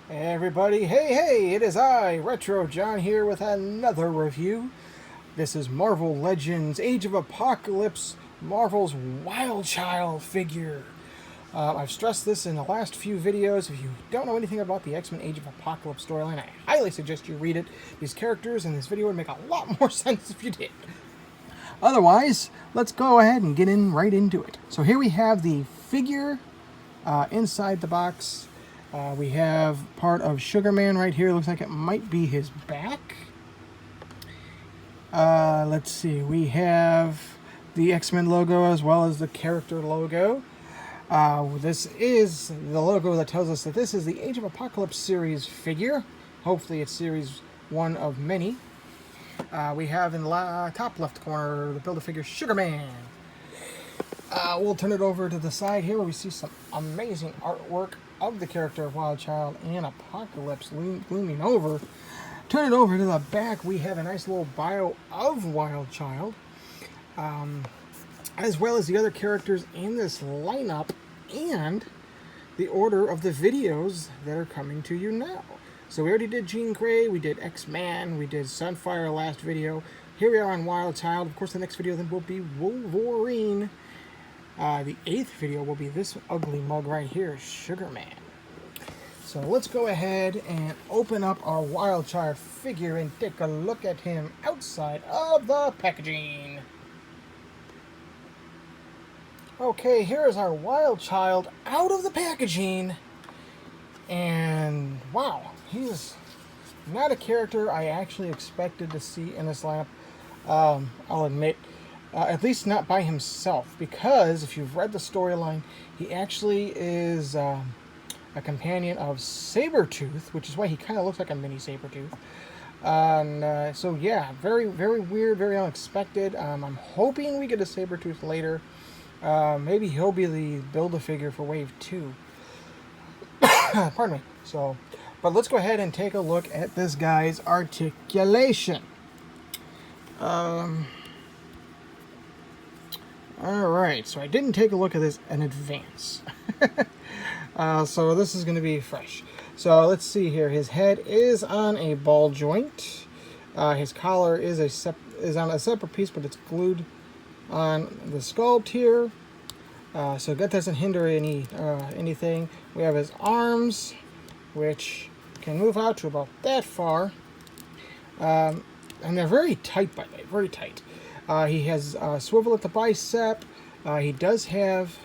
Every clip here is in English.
Hey everybody, hey, it is I, Retro John, here with another review. This is Marvel Legends Age of Apocalypse, Marvel's Wild Child figure. I've stressed this in the last few videos. If you don't know anything about the X-Men Age of Apocalypse storyline, I highly suggest you read it. These characters in this video would make a lot more sense if you did. Otherwise, let's go ahead and get right into it. So here we have the figure inside the box. We have part of Sugar Man right here. Looks like it might be his back. Let's see. We have the X-Men logo as well as the character logo. This is the logo that tells us that this is the Age of Apocalypse series figure. Hopefully it's series one of many. We have in the top left corner the Build-A-Figure Sugar Man. We'll turn it over to the side here where we see some amazing artwork of the character of Wild Child and Apocalypse looming over. Turn it over to the back, we have a nice little bio of Wild Child, as well as the other characters in this lineup and the order of the videos that are coming to you now. So we already did Jean Grey, we did X-Man, we did Sunfire last video. Here we are on Wild Child. Of course, the next video then will be Wolverine. The 8th video will be this ugly mug right here, Sugar Man. So let's go ahead and open up our Wild Child figure and take a look at him outside of the packaging. Okay, here is our Wild Child out of the packaging. And wow, he's not a character I actually expected to see in this lineup. I'll admit. At least not by himself, because if you've read the storyline, he actually is a companion of Sabretooth, which is why he kind of looks like a mini Sabretooth. So yeah, very, very weird, very unexpected. I'm hoping we get a Sabretooth later. Maybe he'll be the Build-A-Figure for Wave 2. Pardon me. But let's go ahead and take a look at this guy's articulation. Alright, so I didn't take a look at this in advance. So this is going to be fresh. So let's see here. His head is on a ball joint. His collar is on a separate piece, but it's glued on the sculpt here. So that doesn't hinder anything. We have his arms, which can move out to about that far. And they're very tight, by the way, very tight. He has swivel at the bicep. He does have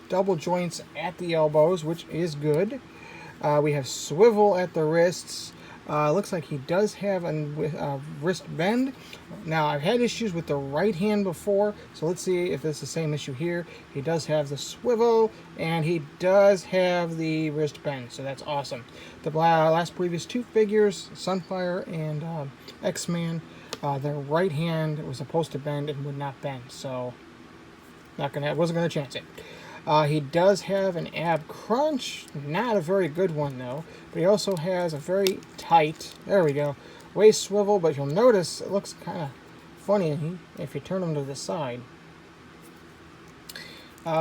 double joints at the elbows, which is good. We have swivel at the wrists. Looks like he does have a wrist bend. Now, I've had issues with the right hand before, so let's see if it's the same issue here. He does have the swivel, and he does have the wrist bend, so that's awesome. The last previous two figures, Sunfire and X-Man, their right hand was supposed to bend and would not bend, so wasn't gonna chance it. He does have an ab crunch, not a very good one though, but he also has a very tight, there we go, waist swivel, but you'll notice it looks kind of funny if you turn him to the side.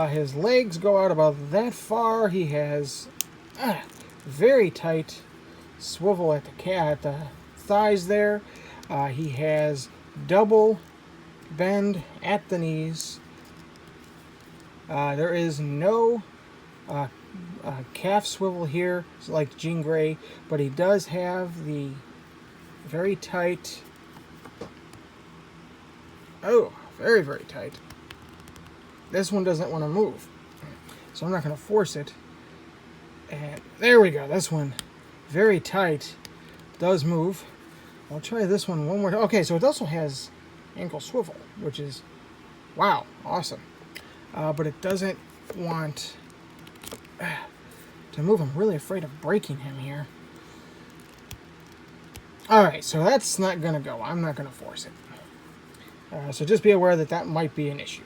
His legs go out about that far. He has very tight swivel at the thighs there. He has double bend at the knees. There is no calf swivel here, like Jean Grey, but he does have the very tight, very, very tight. This one doesn't want to move, so I'm not going to force it. And there we go, this one, very tight, does move. I'll try this one more time. Okay, so it also has ankle swivel, which is, wow, awesome. But it doesn't want to move. I'm really afraid of breaking him here. Alright, so that's not going to go. I'm not going to force it. So just be aware that that might be an issue.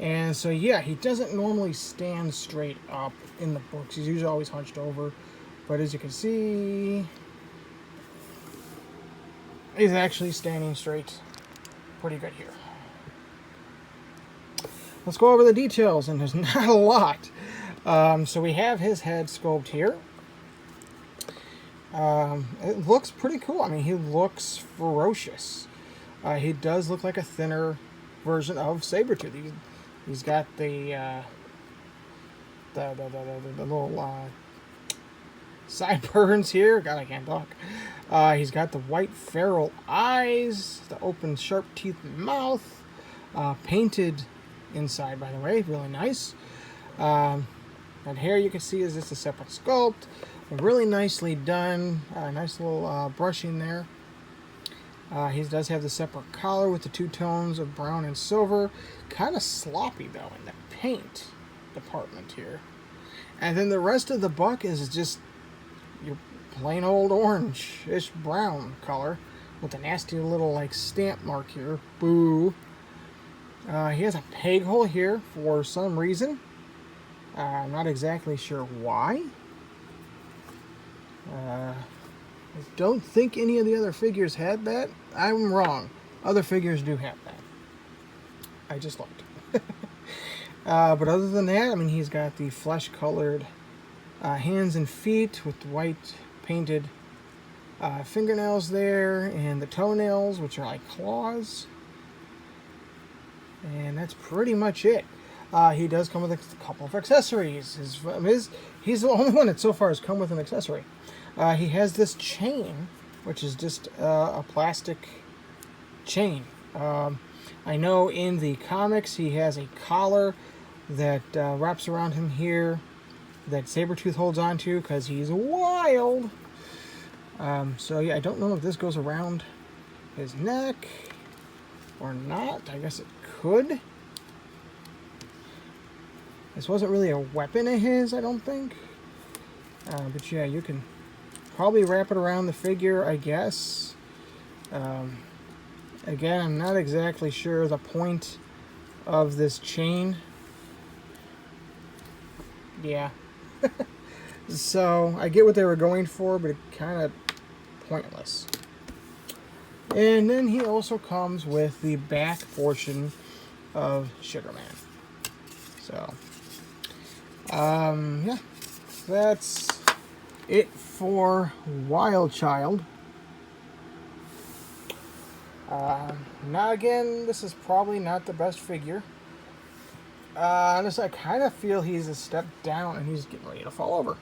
And so, yeah, he doesn't normally stand straight up in the books. He's usually always hunched over. But as you can see, he's actually standing straight pretty good here. Let's go over the details, and there's not a lot. So we have his head sculpt here. It looks pretty cool. I mean, he looks ferocious. He does look like a thinner version of Sabretooth. He's got the little sideburns here. God, I can't talk. He's got the white feral eyes, the open sharp teeth mouth, painted inside, by the way, really nice. That hair you can see is just a separate sculpt, really nicely done. Nice little brushing there. He does have the separate collar with the two tones of brown and silver. Kind of sloppy though in the paint department here. And then the rest of the buck is just your plain old orange-ish brown color with a nasty little like stamp mark here. Boo. He has a peg hole here for some reason. I'm not exactly sure why. I don't think any of the other figures had that. I'm wrong. Other figures do have that. I just looked. But other than that, I mean, he's got the flesh-colored hands and feet with the white painted fingernails there, and the toenails, which are like claws. And that's pretty much it. He does come with a couple of accessories. He's the only one that so far has come with an accessory. He has this chain, which is just a plastic chain. I know in the comics he has a collar that wraps around him here that Sabretooth holds on to because he's wild. So yeah, I don't know if this goes around his neck or not. I guess it could. This wasn't really a weapon of his, I don't think. But yeah, you can probably wrap it around the figure, I guess. Again, I'm not exactly sure the point of this chain. Yeah. So, I get what they were going for, but it kind of pointless. And then he also comes with the back portion of Sugar Man. So, yeah, that's it for Wild Child. Now again, this is probably not the best figure. Honestly, I kind of feel he's a step down and he's getting ready to fall over.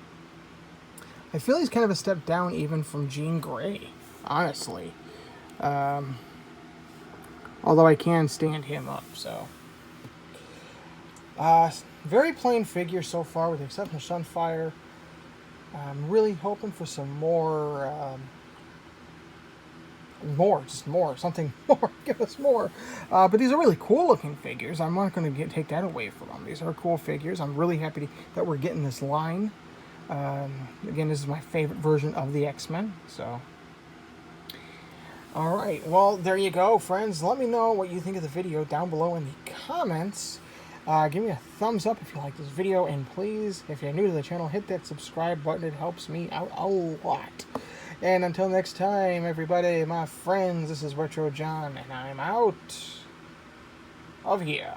I feel he's kind of a step down even from Jean Grey, honestly. Although I can stand him up, so. Very plain figure so far, with the exception of Sunfire. I'm really hoping for some more, something more. Give us more. But these are really cool looking figures. I'm not going to take that away from them. These are cool figures. I'm really happy that we're getting this line. Again, this is my favorite version of the X-Men, so. Alright, well, there you go, friends. Let me know what you think of the video down below in the comments. Give me a thumbs up if you like this video, and please, if you're new to the channel, hit that subscribe button. It helps me out a lot. And until next time, everybody, my friends, this is Retro John, and I'm out of here.